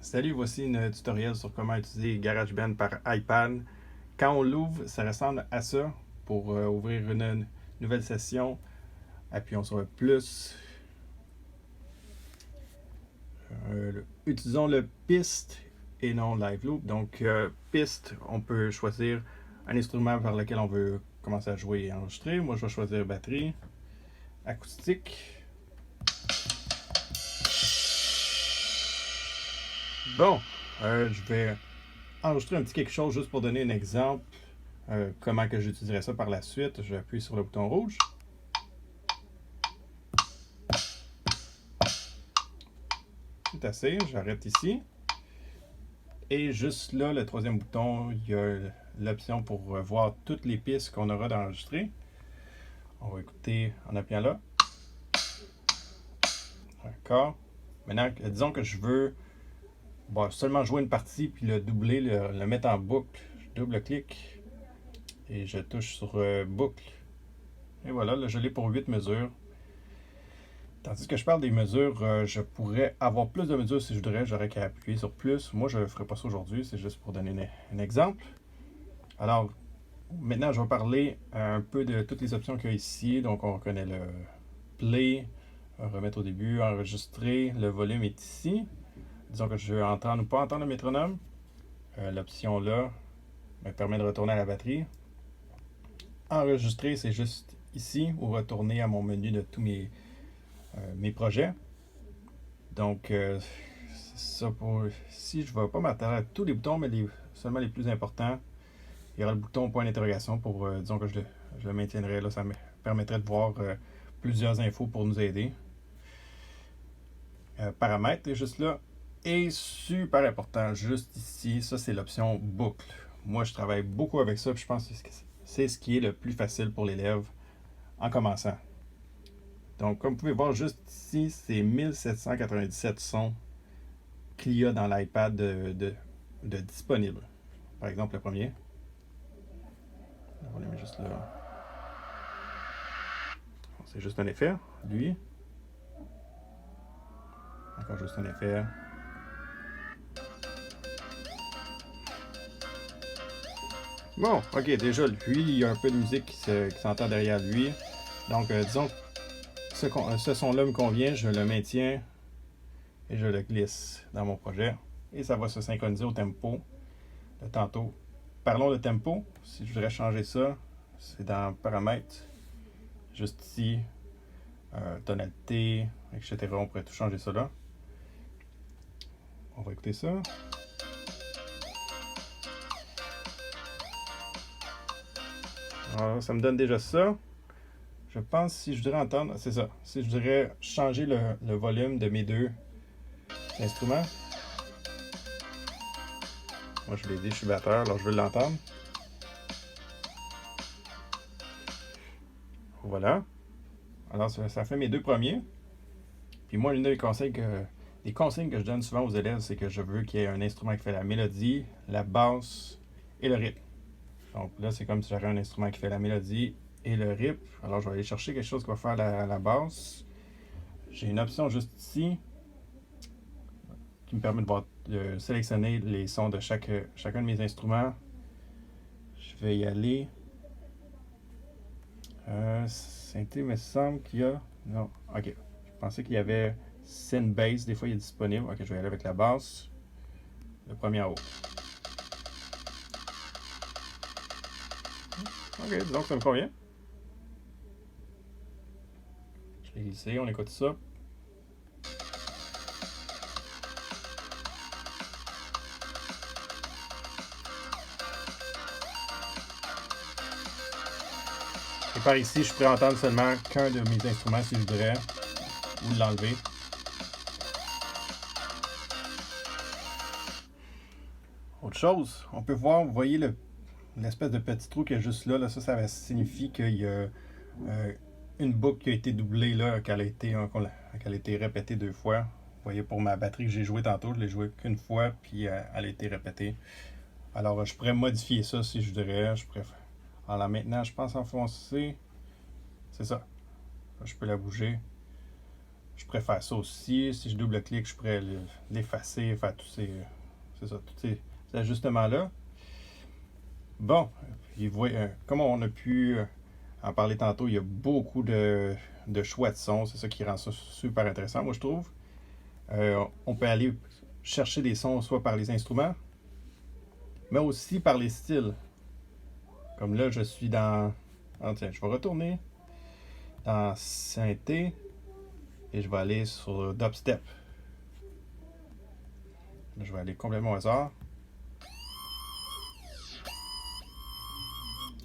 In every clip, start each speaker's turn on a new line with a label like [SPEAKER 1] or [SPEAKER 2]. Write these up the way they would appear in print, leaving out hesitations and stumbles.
[SPEAKER 1] Salut, voici un tutoriel sur comment utiliser GarageBand par iPad. Quand on l'ouvre, ça ressemble à ça. Pour ouvrir une nouvelle session, appuyons sur le plus. Utilisons le piste et non live loop. Donc, piste, on peut choisir un instrument par lequel on veut commencer à jouer et enregistrer. Moi, je vais choisir batterie, acoustique. Bon, je vais enregistrer un petit quelque chose juste pour donner un exemple. Comment que j'utiliserai ça par la suite. Je vais appuyer sur le bouton rouge. C'est assez, j'arrête ici. Et juste là, le troisième bouton, il y a l'option pour voir toutes les pistes qu'on aura d'enregistrer. On va écouter en appuyant là. D'accord. Maintenant, disons que je veux seulement jouer une partie puis le doubler, le mettre en boucle. Je double-clique et je touche sur boucle. Et voilà, là, je l'ai pour 8 mesures. Tandis que je parle des mesures, je pourrais avoir plus de mesures si je voudrais, j'aurais qu'à appuyer sur plus. Moi, je ne ferai pas ça aujourd'hui, c'est juste pour donner un exemple. Alors, maintenant, je vais parler un peu de toutes les options qu'il y a ici. Donc, on reconnaît le play, remettre au début, enregistrer, le volume est ici. Disons que je veux entendre ou pas entendre le métronome. L'option là me permet de retourner à la batterie. Enregistrer, c'est juste ici, ou retourner à mon menu de tous mes projets. Donc, c'est ça pour. Si je ne vais pas m'attarder à tous les boutons, mais seulement les plus importants. Il y aura le bouton point d'interrogation pour, disons que je le maintiendrai là, ça me permettrait de voir plusieurs infos pour nous aider. Paramètres est juste là. Et super important, juste ici, ça c'est l'option boucle. Moi je travaille beaucoup avec ça, puis je pense que c'est ce qui est le plus facile pour l'élève en commençant. Donc comme vous pouvez voir juste ici, c'est 1797 sons qu'il y a dans l'iPad de disponible. Par exemple le premier. On le met juste là. C'est juste un effet, lui. Encore juste un effet. Bon, ok, déjà, lui, il y a un peu de musique qui s'entend derrière lui. Donc, disons que ce son-là me convient, je le maintiens et je le glisse dans mon projet. Et ça va se synchroniser au tempo de tantôt. Parlons de tempo. Si je voudrais changer ça, c'est dans paramètres. Juste ici, tonalité, etc. On pourrait tout changer ça là. On va écouter ça. Alors, ça me donne déjà ça. Je pense si je voudrais entendre, c'est ça. Si je voudrais changer le volume de mes deux instruments. Moi je l'ai dit, je suis batteur, alors je veux l'entendre. Voilà. Alors ça fait mes deux premiers. Puis moi, l'une des consignes que je donne souvent aux élèves, c'est que je veux qu'il y ait un instrument qui fait la mélodie, la basse et le rythme. Donc là, c'est comme si j'avais un instrument qui fait la mélodie et le rythme. Alors je vais aller chercher quelque chose qui va faire la basse. J'ai une option juste ici qui me permet de sélectionner les sons de chacun de mes instruments. Je vais y aller. Synthé, me semble qu'il y a. Non, ok. Je pensais qu'il y avait Synth Bass, des fois il est disponible. Ok, je vais y aller avec la basse. Le premier en haut. Ok, donc ça me convient. Je l'ai glissé, on écoute ça. Et par ici, je pourrais entendre seulement qu'un de mes instruments si je voudrais, ou l'enlever. Autre chose, on peut voir, vous voyez l'espèce de petit trou qui est juste là, ça signifie qu'il y a une boucle qui a été doublée, là, qu'elle a été répétée deux fois. Vous voyez, pour ma batterie que j'ai jouée tantôt, je l'ai jouée qu'une fois, puis elle a été répétée. Alors, je pourrais modifier ça si je voudrais. Alors là, maintenant, je pense enfoncer. C'est ça. Je peux la bouger. Je pourrais faire ça aussi. Si je double-clique, je pourrais l'effacer, faire tous ces ajustements-là. Bon, comme on a pu en parler tantôt, il y a beaucoup de choix de sons. C'est ça qui rend ça super intéressant, moi, je trouve. On peut aller chercher des sons soit par les instruments, mais aussi par les styles. Comme là, je suis dans... Ah, tiens, je vais retourner dans synthé et je vais aller sur dubstep. Je vais aller complètement au hasard.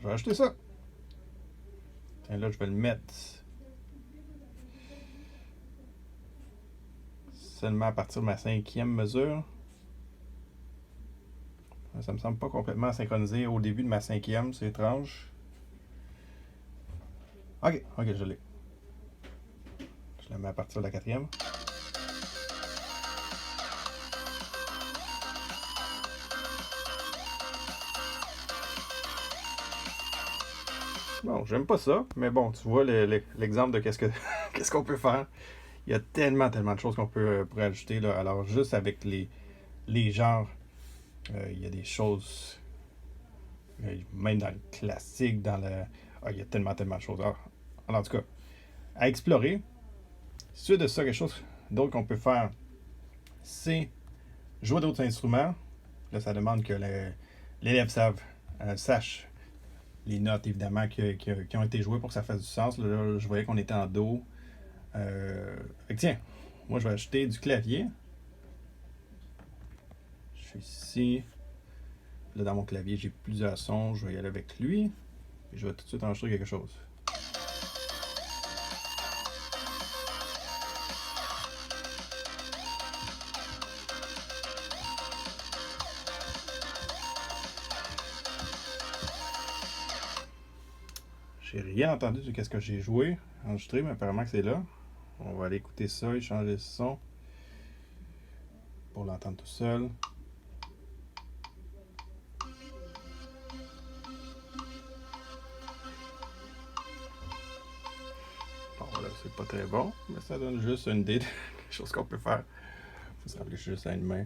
[SPEAKER 1] Je vais ajouter ça. Tiens, là, je vais le mettre seulement à partir de ma 5e mesure. Ça me semble pas complètement synchronisé au début de ma 5e, c'est étrange. Ok, je l'ai. Je la mets à partir de la 4e. Bon, j'aime pas ça, mais bon, tu vois l'exemple de qu'est-ce qu'on peut faire. Il y a tellement de choses qu'on peut pour ajouter là. Alors, juste avec les genres, il y a des choses, même dans le classique, il y a tellement de choses. Alors, en tout cas, à explorer. Suite de ça, quelque chose d'autre qu'on peut faire, c'est jouer d'autres instruments. Là, ça demande que l'élève sache les notes, évidemment, qui ont été jouées pour que ça fasse du sens. Là, je voyais qu'on était en Do. Fait que tiens, moi, je vais ajouter du clavier. Je suis ici. Là, dans mon clavier, j'ai plusieurs sons. Je vais y aller avec lui. Et je vais tout de suite enregistrer quelque chose. J'ai rien entendu de ce que j'ai joué, enregistré, mais apparemment que c'est là. On va aller écouter ça et changer le son pour l'entendre tout seul. Bon, là, c'est pas très bon, mais ça donne juste une idée de quelque chose qu'on peut faire. Il faut se rappeler juste à une main.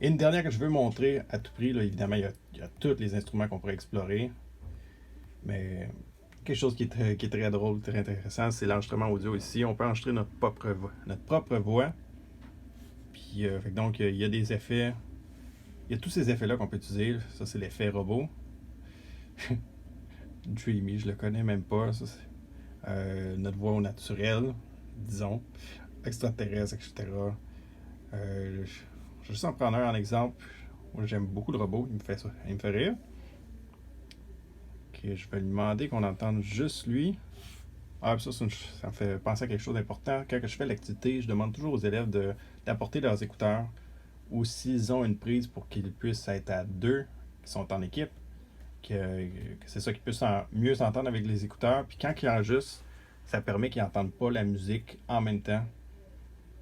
[SPEAKER 1] Et une dernière que je veux montrer à tout prix, là, évidemment, il y a tous les instruments qu'on pourrait explorer. Mais quelque chose qui est très drôle, très intéressant, c'est l'enregistrement audio ici. On peut enregistrer notre propre voix. Puis, donc, il y a des effets. Il y a tous ces effets-là qu'on peut utiliser. Ça, c'est l'effet robot. Dreamy, je le connais même pas. Ça, notre voix au naturel, disons. Extraterrestre, etc. Je vais juste en prendre un en exemple. Moi, j'aime beaucoup le robot. Il me fait rire. Ok, je vais lui demander qu'on entende juste lui. Ah, ça me fait penser à quelque chose d'important. Quand je fais l'activité, je demande toujours aux élèves d'apporter leurs écouteurs ou s'ils ont une prise pour qu'ils puissent être à deux, qui sont en équipe, que c'est ça qu'ils puissent mieux s'entendre avec les écouteurs. Puis quand ils enregistrent, ça permet qu'ils n'entendent pas la musique en même temps.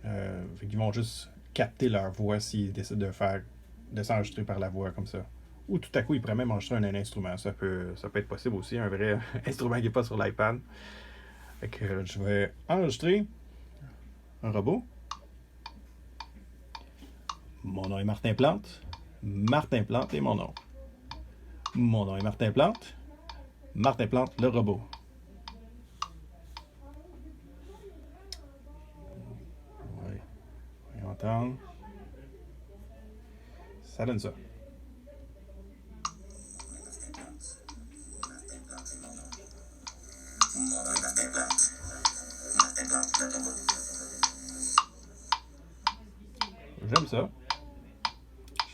[SPEAKER 1] Ils vont juste capter leur voix s'ils décident de s'enregistrer par la voix comme ça. Ou tout à coup, ils pourraient même enregistrer un instrument. Ça peut être possible aussi, un vrai instrument qui n'est pas sur l'iPad. Fait que je vais enregistrer un robot. Mon nom est Martin Plante. Martin Plante est mon nom. Mon nom est Martin Plante. Martin Plante, le robot. Oui. On va entendre. Ça donne ça. J'aime ça.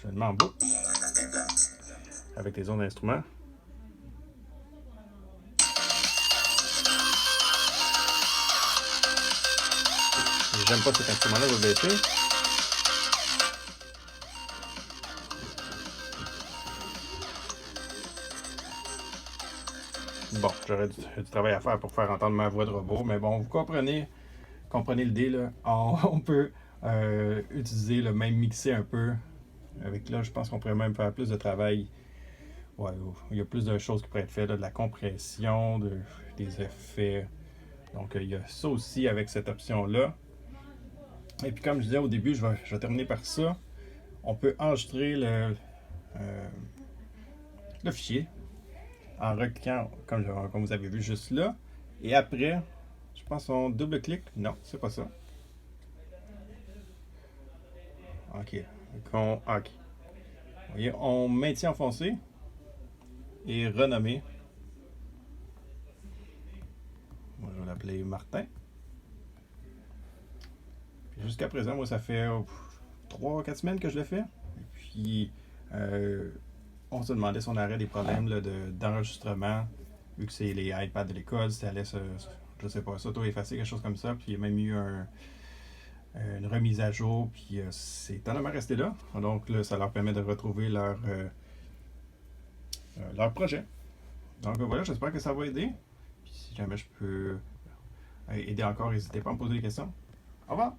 [SPEAKER 1] Je le mets en boucle avec les autres instruments. J'aime pas cet instrument-là, je vais baisser. Bon, j'aurais du travail à faire pour faire entendre ma voix de robot, mais bon, vous comprenez l'idée, là. On peut utiliser le même mixer un peu. Avec là, je pense qu'on pourrait même faire plus de travail. Ouais, il y a plus de choses qui pourraient être faites, là, de la compression, des effets. Donc, il y a ça aussi avec cette option-là. Et puis comme je disais au début, je vais terminer par ça. On peut enregistrer euh, le fichier en recliquant, comme vous avez vu juste là. Et après, je pense qu'on double-clique. Non, c'est pas ça. OK. OK. Vous voyez, on maintient enfoncé et renommer. Moi, je vais l'appeler Martin. Jusqu'à présent, moi, ça fait 3-4 semaines que je le fais. Et puis, on se demandait si on aurait des problèmes là, d'enregistrement, vu que c'est les iPads de l'école, si ça allait je sais pas, s'auto-effacer, quelque chose comme ça. Puis il y a même eu une remise à jour, puis c'est étonnamment resté là. Donc là, ça leur permet de retrouver leur projet. Donc voilà, j'espère que ça va aider. Puis si jamais je peux aider encore, n'hésitez pas à me poser des questions. Au revoir!